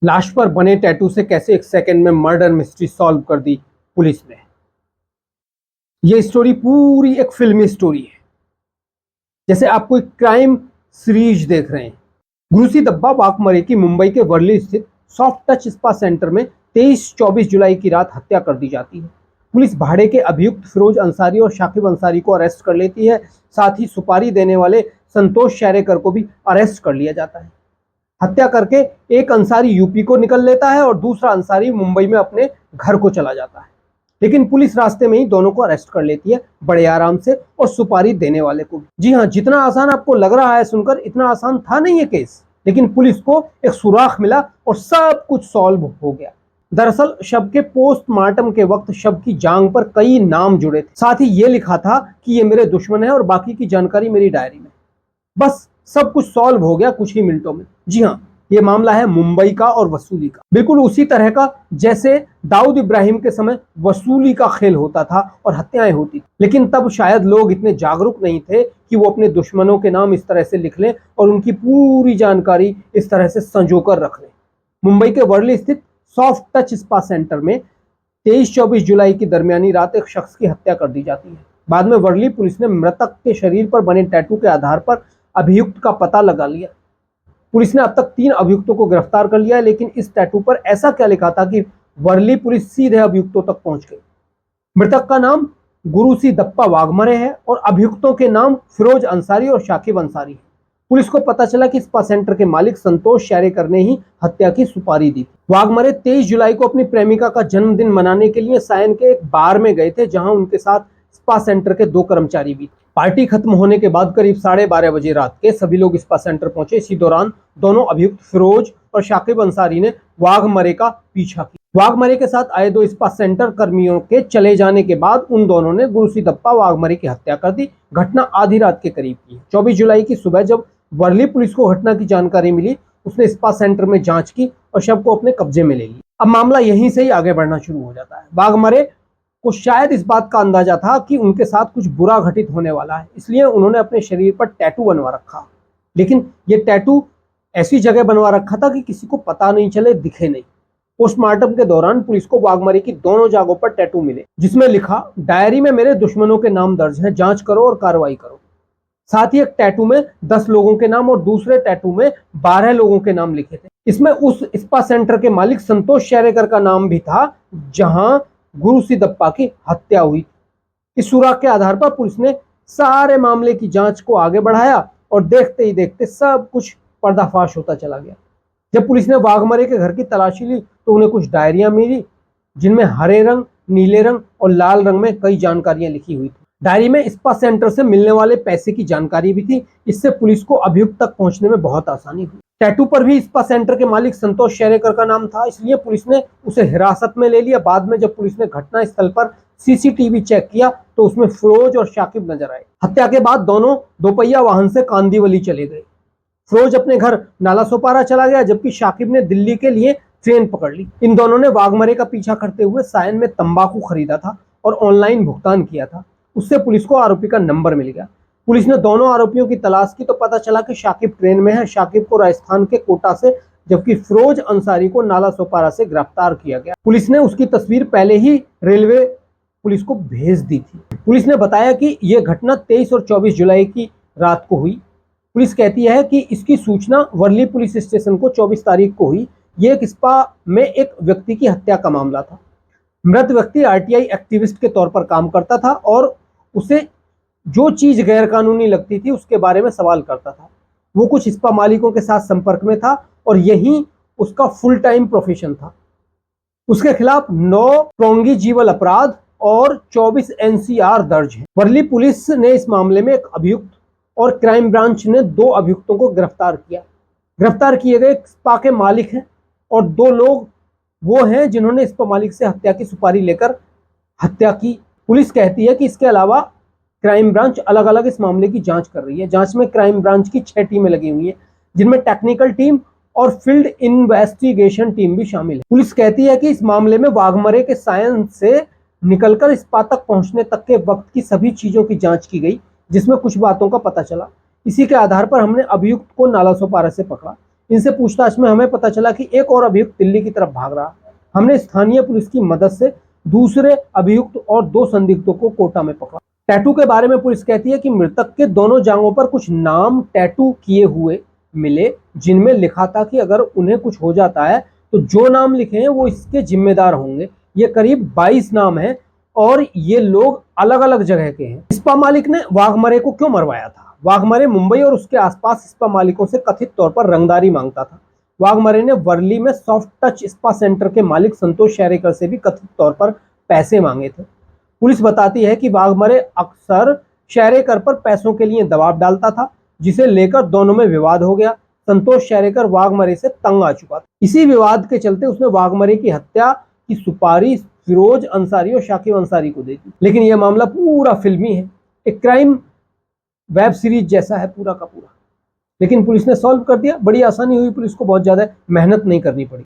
लाश पर बने टैटू से कैसे एक सेकंड में मर्डर मिस्ट्री सॉल्व कर दी पुलिस ने। यह स्टोरी पूरी एक फिल्मी स्टोरी है, जैसे आप कोई क्राइम सीरीज देख रहे हैं। गुरुसी दब्बा वाघमरे की मुंबई के वर्ली स्थित सॉफ्ट टच स्पा सेंटर में 23-24 जुलाई की रात हत्या कर दी जाती है। पुलिस भाड़े के अभियुक्त फिरोज अंसारी और शाकिब अंसारी को अरेस्ट कर लेती है। साथ ही सुपारी देने वाले संतोष शेरेकर को भी अरेस्ट कर लिया जाता है। हत्या करके एक अंसारी यूपी को निकल लेता है और दूसरा अंसारी मुंबई में अपने घर को चला जाता है। लेकिन पुलिस रास्ते में ही दोनों को अरेस्ट कर लेती है, बड़े आराम से, और सुपारी देने वाले को भी। जी हाँ, जितना आसान आपको लग रहा है सुनकर, इतना आसान था नहीं ये केस। लेकिन पुलिस को एक सुराग मिला और सब कुछ सॉल्व हो गया। दरअसल शव के पोस्टमार्टम के वक्त शव की जांघ पर कई नाम जुड़े थे। साथ ही ये लिखा था कि ये मेरे दुश्मन है और बाकी की जानकारी मेरी डायरी में। बस सब कुछ सॉल्व हो गया कुछ ही मिनटों में। जी हाँ, ये मामला है मुंबई का और वसूली का, बिल्कुल उसी तरह का जैसे दाऊद इब्राहिम के समय वसूली का खेल होता था और हत्याएं होती थी। लेकिन तब शायद लोग इतने जागरूक नहीं थे कि वो अपने दुश्मनों के नाम इस तरह से लिख लें और उनकी पूरी जानकारी इस तरह से संजोकर रख लें। मुंबई के वर्ली स्थित सॉफ्ट टच स्पा सेंटर में 23-24 जुलाई की दरमियानी रात एक शख्स की हत्या कर दी जाती है। बाद में वर्ली पुलिस ने मृतक के शरीर पर बने टैटू के आधार पर अभियुक्त का पता लगा लिया। पुलिस ने अब तक 3 अभियुक्तों को गिरफ्तार कर लिया है। लेकिन इस टैटू पर ऐसा क्या लिखा था कि वर्ली पुलिस सीधे अभियुक्तों तक पहुंच गई। मृतक का नाम गुरुसी दप्पा वाघमरे है और अभियुक्तों के नाम फिरोज अंसारी और शाकिब अंसारी है। पुलिस को पता चला कि स्पा सेंटर के मालिक संतोष शेरेकर ने ही हत्या की सुपारी दी। वाघमरे 23 जुलाई को अपनी प्रेमिका का जन्मदिन मनाने के लिए सायन के एक बार में गए थे, जहां उनके साथ स्पा सेंटर के 2 कर्मचारी भी थे। पार्टी खत्म होने के बाद करीब 12:30 बजे रात के सभी लोग स्पा सेंटर पहुंचे। इसी दौरान दोनों अभियुक्त फिरोज और शाकिब अंसारी ने वाघमरे का पीछा किया। वाघमरे के साथ आए 2 स्पा सेंटर कर्मियों के चले जाने के बाद उन दोनों ने गुरुसी दप्पा वाघमरे की हत्या कर दी। घटना आधी रात के करीब की। 24 जुलाई की सुबह जब वर्ली पुलिस को घटना की जानकारी मिली, उसने स्पा सेंटर में जांच की और शव को अपने कब्जे में ले लिया। अब मामला यहीं से ही आगे बढ़ना शुरू हो जाता है। वाघमरे को शायद इस बात का अंदाजा था कि उनके साथ कुछ बुरा घटित होने वाला है, इसलिए उन्होंने अपने शरीर पर टैटू बनवा रखा। लेकिन ये टैटू ऐसी जगह बनवा रखा था कि किसी को पता नहीं चले, दिखे नहीं। पोस्टमार्टम के दौरान पुलिस को वाघमरे की दोनों जगहों पर टैटू मिले, जिसमें लिखा, डायरी में मेरे दुश्मनों के नाम दर्ज हैं, जांच करो और कार्रवाई करो। साथ ही एक टैटू में 10 लोगों के नाम और दूसरे टैटू में 12 लोगों के नाम लिखे थे। इसमें उस स्पा सेंटर के मालिक संतोष शेरेकर का नाम भी था, जहां गुरुसी दप्पा की हत्या हुई। इस सुराग के आधार पर पुलिस ने सारे मामले की जांच को आगे बढ़ाया और देखते ही देखते सब कुछ पर्दाफाश होता चला गया। जब पुलिस ने वाघमरे के घर की तलाशी ली तो उन्हें कुछ डायरियां मिली, जिनमें हरे रंग, नीले रंग और लाल रंग में कई जानकारियां लिखी हुई थी। डायरी में स्पा सेंटर से मिलने वाले पैसे की जानकारी भी थी। इससे पुलिस को अभियुक्त तक पहुंचने में बहुत आसानी हुई। टैटू पर भी स्पा सेंटर के मालिक संतोष शेरेकर का नाम था, इसलिए पुलिस ने उसे हिरासत में ले लिया। बाद में जब पुलिस ने घटना स्थल पर सीसीटीवी चेक किया तो उसमें फिरोज और शाकिब नजर आए। हत्या के बाद दोनों दोपहिया वाहन से कांदीवली चले गए। फिरोज अपने घर नालासोपारा चला गया, जबकि शाकिब ने दिल्ली के लिए ट्रेन पकड़ ली। इन दोनों ने वाघमरे का पीछा करते हुए सायन में तंबाकू खरीदा था और ऑनलाइन भुगतान किया था। उससे पुलिस को आरोपी का नंबर मिल गया। पुलिस ने दोनों आरोपियों की तलाश की तो पता चला कि शाकिब ट्रेन में है। शाकिब को राजस्थान के कोटा से, जबकि फिरोज अंसारी को नालासोपारा से गिरफ्तार किया गया। पुलिस ने उसकी तस्वीर पहले ही रेलवे पुलिस को भेज दी थी। पुलिस ने बताया कि यह घटना 23 और 24 जुलाई की रात को हुई। पुलिस कहती है कि इसकी सूचना वर्ली पुलिस स्टेशन को 24 तारीख को हुई। यह एक स्पा में एक व्यक्ति की हत्या का मामला था। मृत व्यक्ति आरटीआई एक्टिविस्ट के तौर पर काम करता था और उसे जो चीज गैरकानूनी लगती थी उसके बारे में सवाल करता था। वो कुछ स्पा मालिकों के साथ संपर्क में था और यही उसका फुल टाइम प्रोफेशन था। उसके खिलाफ 9 प्रोंगी जीवल अपराध और 24 एनसीआर दर्ज है। वर्ली पुलिस ने इस मामले में एक अभियुक्त और क्राइम ब्रांच ने 2 अभियुक्तों को गिरफ्तार किया। गिरफ्तार किए गए स्पा के मालिक हैं और 2 लोग वो हैं जिन्होंने स्पा मालिक से हत्या की सुपारी लेकर हत्या की। पुलिस कहती है कि इसके अलावा क्राइम ब्रांच अलग अलग इस मामले की जांच कर रही है। जांच में क्राइम ब्रांच की 6 टीमें लगी हुई हैं, जिनमें टेक्निकल टीम और फील्ड इन्वेस्टिगेशन टीम भी शामिल है। पुलिस कहती है कि इस मामले में वाघमरे के सायन से निकलकर स्पा तक पहुंचने तक के वक्त की सभी चीजों की जांच की गई, जिसमें कुछ बातों का पता चला। इसी के आधार पर हमने अभियुक्त को नालासोपारा से पकड़ा। इनसे पूछताछ में हमें पता चला कि एक और अभियुक्त दिल्ली की तरफ भाग रहा। हमने स्थानीय पुलिस की मदद से दूसरे अभियुक्त और 2 संदिग्धों को कोटा में पकड़ा। टैटू के बारे में पुलिस कहती है कि मृतक के दोनों जांघों पर कुछ नाम टैटू किए हुए मिले, जिनमें लिखा था कि अगर उन्हें कुछ हो जाता है तो जो नाम लिखे हैं वो इसके जिम्मेदार होंगे। ये करीब 22 नाम हैं और ये लोग अलग अलग जगह के हैं। इस्पा मालिक ने वाघमरे को क्यों मरवाया था? वाघमरे मुंबई और उसके आसपास इस्पा मालिकों से कथित तौर पर रंगदारी मांगता था। वाघमरे ने वर्ली में सॉफ्ट टच स्पा सेंटर के मालिक संतोष शेरेकर से भी कथित तौर पर पैसे मांगे थे। पुलिस बताती है कि वाघमरे अक्सर शेरेकर पर पैसों के लिए दबाव डालता था, जिसे लेकर दोनों में विवाद हो गया। संतोष शेरेकर वाघमरे से तंग आ चुका था। इसी विवाद के चलते उसने वाघमरे की हत्या की सुपारी फिरोज अंसारी और शाकिब अंसारी को दे दी। लेकिन यह मामला पूरा फिल्मी है, एक क्राइम वेब सीरीज जैसा है पूरा का पूरा। लेकिन पुलिस ने सॉल्व कर दिया, बड़ी आसानी हुई, पुलिस को बहुत ज्यादा मेहनत नहीं करनी पड़ी।